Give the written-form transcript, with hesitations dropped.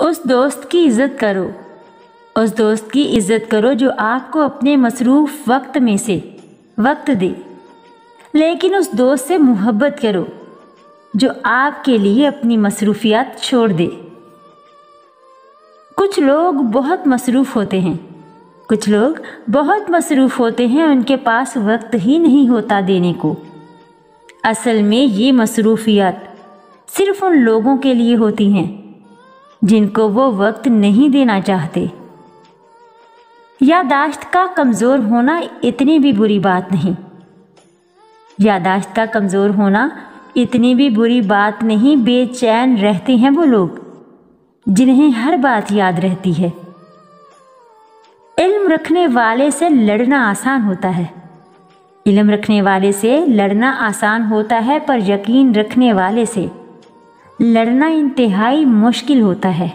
उस दोस्त की इज्जत करो, उस दोस्त की इज्जत करो जो आपको अपने मसरूफ़ वक्त में से वक्त दे, लेकिन उस दोस्त से मोहब्बत करो जो आपके लिए अपनी मसरूफियात छोड़ दे। कुछ लोग बहुत मसरूफ़ होते हैं, कुछ लोग बहुत मसरूफ़ होते हैं, उनके पास वक्त ही नहीं होता देने को। असल में ये मसरूफियात सिर्फ उन लोगों के लिए होती हैं जिनको वो वक्त नहीं देना चाहते। यादाश्त का कमज़ोर होना इतनी भी बुरी बात नहीं, यादाश्त का कमज़ोर होना इतनी भी बुरी बात नहीं। बेचैन रहते हैं वो लोग जिन्हें हर बात याद रहती है। इल्म रखने वाले से लड़ना आसान होता है, इल्म रखने वाले से लड़ना आसान होता है, पर यकीन रखने वाले से लड़ना इंतहाई मुश्किल होता है।